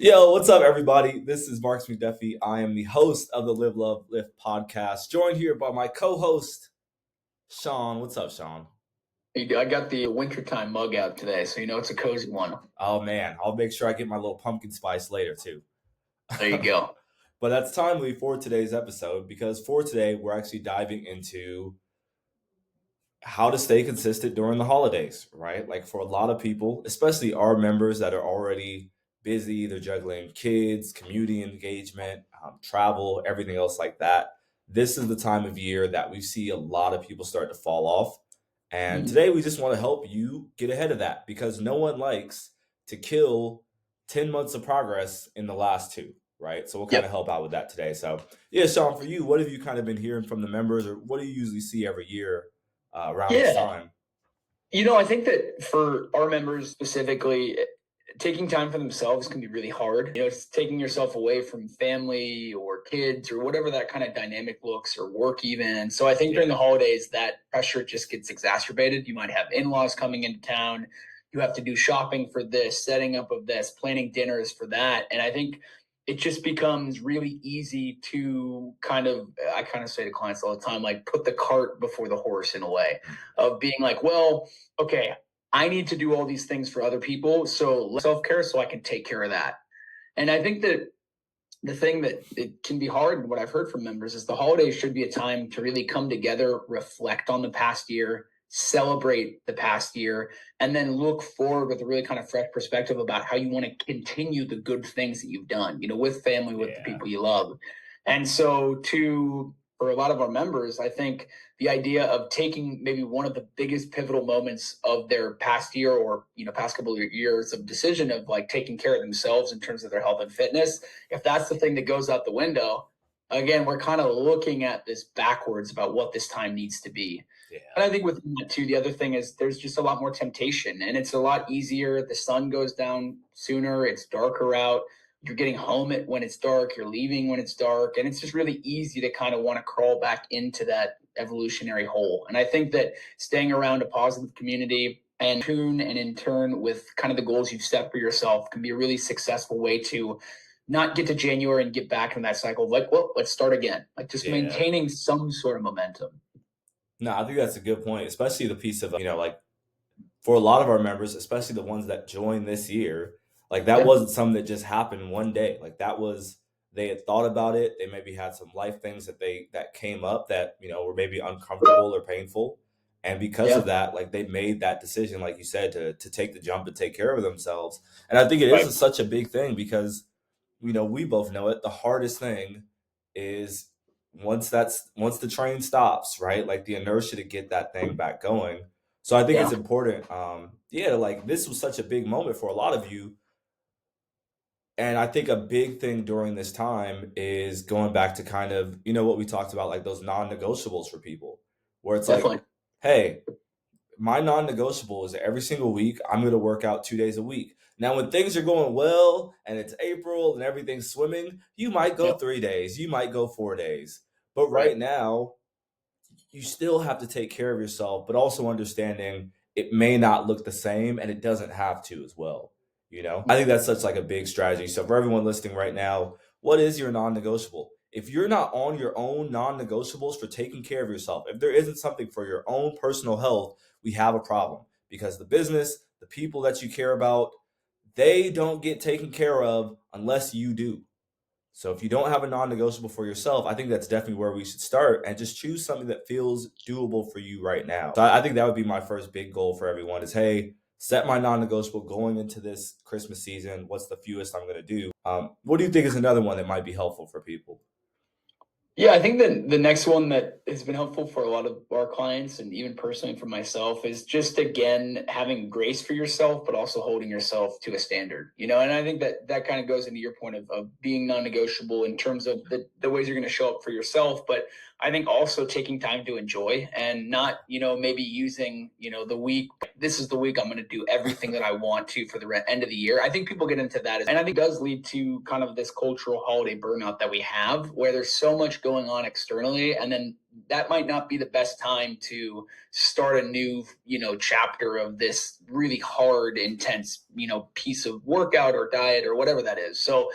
Yo, what's up, everybody? This is Marks McDuffie. I am the host of the Live, Love, Lift podcast, joined here by my co-host, Sean. What's up, Sean? Hey, I got the wintertime mug out today, so it's a cozy one. Oh, man, I'll make sure I get my little pumpkin spice later, too. There you go. But that's timely for today's episode because for today, we're actually diving into how to stay consistent during the holidays, right? Like for a lot of people, especially our members that are already busy, they're juggling kids, community engagement, travel, everything else like that. This is the time of year that we see a lot of people start to fall off. And Mhm. today we just want to help you get ahead of that because no one likes to kill 10 months of progress in the last two, right? So we'll kind of Yep. help out with that today. So, yeah, Sean, for you, what have you kind of been hearing from the members or what do you usually see every year around this Yeah. time? I think that for our members specifically, taking time for themselves can be really hard. It's taking yourself away from family or kids or whatever that kind of dynamic looks or work even. And so I think during the Yeah. holidays, that pressure just gets exacerbated. You might have in-laws coming into town. You have to do shopping for this, setting up of this, planning dinners for that. And I think it just becomes really easy to I kind of say to clients all the time, like put the cart before the horse in a way of being like, well, okay, I need to do all these things for other people. So self care so I can take care of that. And I think that the thing that it can be hard, and what I've heard from members is the holidays should be a time to really come together, reflect on the past year, celebrate the past year, and then look forward with a really kind of fresh perspective about how you want to continue the good things that you've done, with family, with the Yeah. people you love. And so for a lot of our members, I think the idea of taking maybe one of the biggest pivotal moments of their past year or past couple of years of decision of like taking care of themselves in terms of their health and fitness, if that's the thing that goes out the window, again, we're kind of looking at this backwards about what this time needs to be. Yeah. And I think with that too, the other thing is there's just a lot more temptation and it's a lot easier. The sun goes down sooner, it's darker out. You're getting home when it's dark, you're leaving when it's dark, and it's just really easy to kind of want to crawl back into that evolutionary hole. And I think that staying around a positive community and tune and in turn with kind of the goals you've set for yourself can be a really successful way to not get to January and get back in that cycle of like, well, let's start again. Like just Yeah. maintaining some sort of momentum. No, I think that's a good point, especially the piece of, like for a lot of our members, especially the ones that joined this year, like that Yeah. wasn't something that just happened one day. Like that was, they had thought about it. They maybe had some life things that came up that, were maybe uncomfortable or painful. And because of Yeah. that, like they made that decision, like you said, to take the jump and take care of themselves. And I think it Right. is such a big thing because we both know it. The hardest thing is once the train stops, right? Like the inertia to get that thing back going. So I think it's Yeah. important. Yeah, like this was such a big moment for a lot of you. And I think a big thing during this time is going back to kind of, what we talked about, like those non-negotiables for people, where it's like, Definitely. hey, my non-negotiable is every single week I'm going to work out 2 days a week. Now, when things are going well and it's April and everything's swimming, you might go Yep. 3 days, you might go 4 days. But Right. right now, you still have to take care of yourself, but also understanding it may not look the same and it doesn't have to as well. I think that's such like a big strategy. So for everyone listening right now, what is your non-negotiable? If you're not on your own non-negotiables for taking care of yourself, if there isn't something for your own personal health, we have a problem because the business, the people that you care about, they don't get taken care of unless you do. So if you don't have a non-negotiable for yourself, I think that's definitely where we should start and just choose something that feels doable for you right now. So I think that would be my first big goal for everyone is, hey, set my non-negotiable going into this Christmas season. What's the fewest I'm going to do? What do you think is another one that might be helpful for people? Yeah, I think the next one that has been helpful for a lot of our clients and even personally for myself is just again having grace for yourself, but also holding yourself to a standard. And I think that kind of goes into your point of being non-negotiable in terms of the ways you're going to show up for yourself, but I think also taking time to enjoy and not, maybe using, the week. This is the week I'm going to do everything that I want to for the end of the year. I think people get into that, and I think it does lead to kind of this cultural holiday burnout that we have, where there's so much going on externally, and then that might not be the best time to start a new, chapter of this really hard, intense, piece of workout or diet or whatever that is. So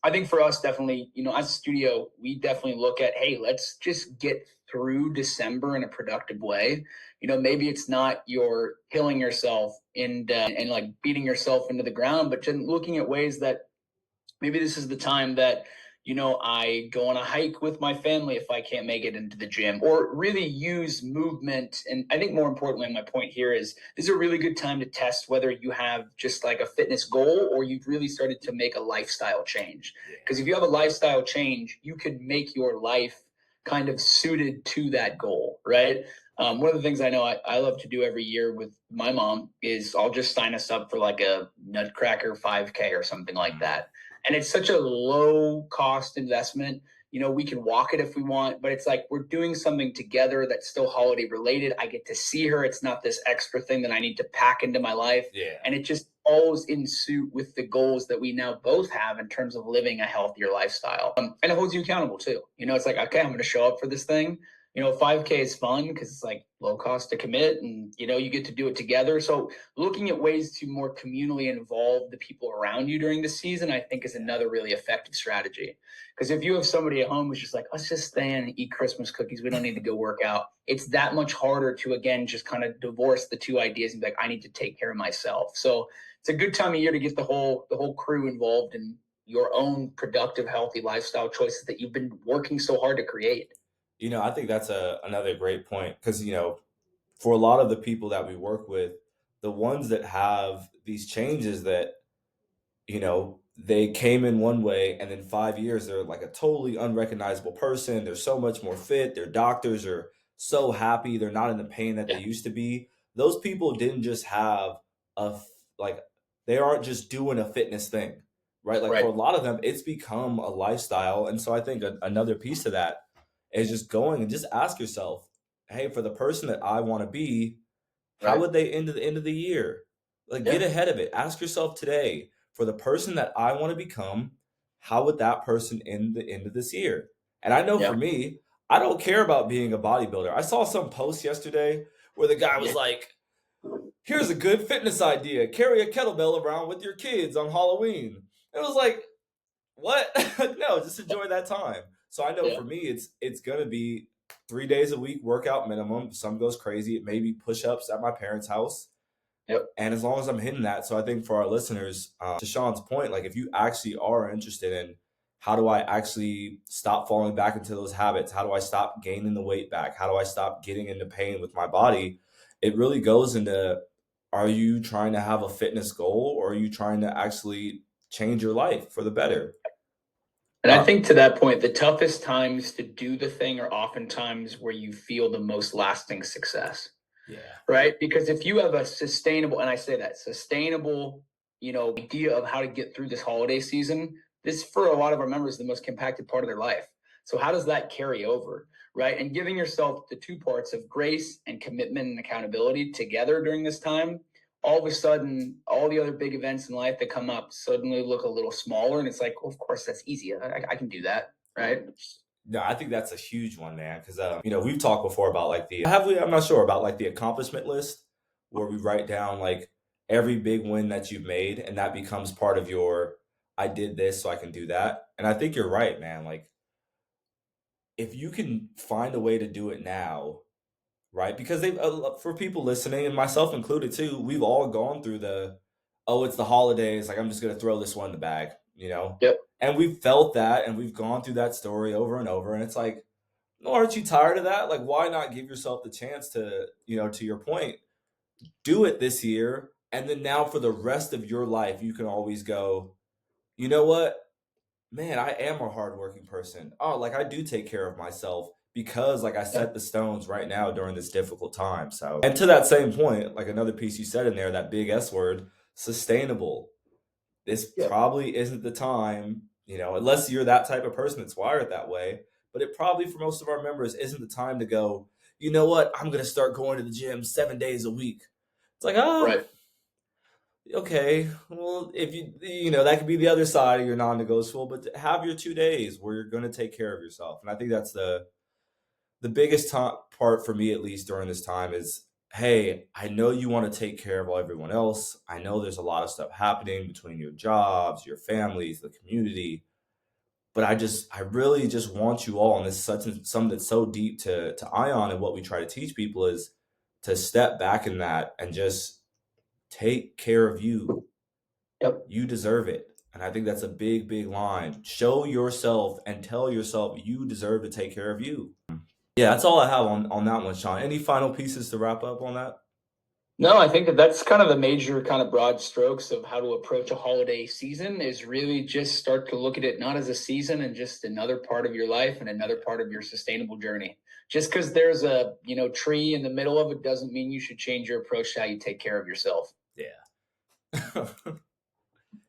I think for us, definitely, as a studio, we definitely look at, hey, let's just get through December in a productive way. Maybe it's not you're killing yourself and like beating yourself into the ground, but just looking at ways that maybe this is the time that I go on a hike with my family if I can't make it into the gym, or really use movement. And I think more importantly, my point here is this is a really good time to test whether you have just like a fitness goal or you've really started to make a lifestyle change. Because if you have a lifestyle change, you could make your life kind of suited to that goal, right? One of the things I know I love to do every year with my mom is I'll just sign us up for like a Nutcracker 5K or something like that, and it's such a low cost investment. We can walk it if we want, but it's like we're doing something together that's still holiday related. I get to see her. It's not this extra thing that I need to pack into my life. Yeah. And it just falls in suit with the goals that we now both have in terms of living a healthier lifestyle. And it holds you accountable too. It's like, okay, I'm going to show up for this thing. 5K is fun because it's like low cost to commit, and you get to do it together. So looking at ways to more communally involve the people around you during the season, I think is another really effective strategy. Because if you have somebody at home who's just like, let's just stay in and eat Christmas cookies, we don't need to go work out. It's that much harder to, again, just kind of divorce the two ideas and be like, I need to take care of myself. So it's a good time of year to get the whole crew involved in your own productive, healthy lifestyle choices that you've been working so hard to create. I think that's another great point because, for a lot of the people that we work with, the ones that have these changes that, they came in one way and in 5 years they're like a totally unrecognizable person. They're so much more fit. Their doctors are so happy. They're not in the pain that they Yeah. used to be. Those people didn't just have like, they aren't just doing a fitness thing, right? Like for a Right. lot of them, it's become a lifestyle. And so I think another piece of that is just going and just ask yourself, hey, for the person that I want to be, how Right. would they end at the end of the year? Like, get Yeah. ahead of it. Ask yourself today, for the person that I want to become, how would that person end the end of this year? And I know for Yeah. me, I don't care about being a bodybuilder. I saw some post yesterday where the guy was Yeah. like, here's a good fitness idea. Carry a kettlebell around with your kids on Halloween. It was like, what? No, just enjoy that time. So I know Yeah. for me, it's gonna be 3 days a week workout minimum. Some goes crazy. It may be push-ups at my parents' house, Yep. and as long as I'm hitting that. So I think for our listeners, to Sean's point, like if you actually are interested in how do I actually stop falling back into those habits? How do I stop gaining the weight back? How do I stop getting into pain with my body? It really goes into, are you trying to have a fitness goal or are you trying to actually change your life for the better? And I Uh, think to that point, the toughest times to do the thing are oftentimes where you feel the most lasting success, yeah. right? Because if you have a sustainable, and I say that sustainable, idea of how to get through this holiday season, this for a lot of our members is the most compacted part of their life. So how does that carry over, right? And giving yourself the two parts of grace and commitment and accountability together during this time, all of a sudden, all the other big events in life that come up suddenly look a little smaller, and it's like, well, of course, that's easy. I can do that, right? No, I think that's a huge one, man. Because we've talked before about like the have we? I'm not sure about like the accomplishment list where we write down like every big win that you've made, and that becomes part of your I did this, so I can do that. And I think you're right, man. Like if you can find a way to do it now, right? Because they for people listening and myself included too, we've all gone through the oh, it's the holidays, like I'm just gonna throw this one in the bag. Yep. And we've felt that and we've gone through that story over and over. And it's like, no, aren't you tired of that? Like, why not give yourself the chance to, to your point, do it this year. And then now for the rest of your life, you can always go, you know what? Man, I am a hardworking person. Oh, like I do take care of myself because like I Yeah. set the stones right now during this difficult time. So, and to that same point, like another piece you said in there, that big S word, sustainable. This Yeah. probably isn't the time, unless you're that type of person that's wired that way. But it probably for most of our members isn't the time to go, you know what, I'm going to start going to the gym 7 days a week. It's like, Right. okay, well, if that could be the other side of your non negotiable, but have your 2 days where you're going to take care of yourself. And I think that's the biggest part for me, at least during this time, is hey, I know you want to take care of everyone else. I know there's a lot of stuff happening between your jobs, your families, the community. But I really just want you all, and this is something that's so deep to Ion, and what we try to teach people is to step back in that and just take care of you. Yep. You deserve it. And I think that's a big, big line. Show yourself and tell yourself you deserve to take care of you. Yeah, that's all I have on that one, Sean. Any final pieces to wrap up on that? No, I think that that's kind of the major kind of broad strokes of how to approach a holiday season is really just start to look at it not as a season and just another part of your life and another part of your sustainable journey. Just because there's a, tree in the middle of it doesn't mean you should change your approach to how you take care of yourself. Yeah.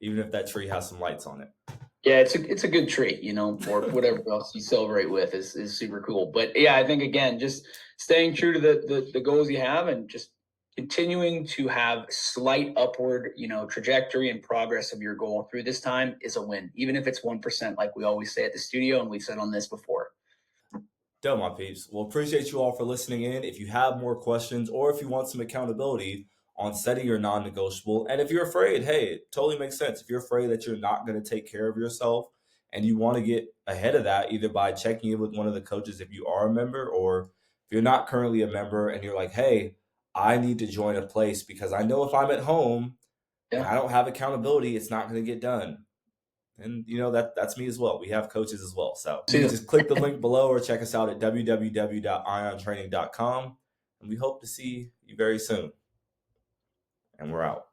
Even if that tree has some lights on it. Yeah, it's a good tree, or whatever else you celebrate with is super cool. But yeah, I think again, just staying true to the goals you have and just continuing to have slight upward, trajectory and progress of your goal through this time is a win, even if it's 1%, like we always say at the studio, and we've said on this before. Dope, my peeps. Well, appreciate you all for listening in. If you have more questions or if you want some accountability on setting your non negotiable, and if you're afraid, hey, it totally makes sense. If you're afraid that you're not going to take care of yourself and you want to get ahead of that, either by checking in with one of the coaches if you are a member, or if you're not currently a member and you're like, hey, I need to join a place because I know if I'm at home and Yeah. I don't have accountability, it's not going to get done. And that's me as well. We have coaches as well. So you See can you. just click the link below or check us out at www.aiontraining.com. And we hope to see you very soon. And we're out.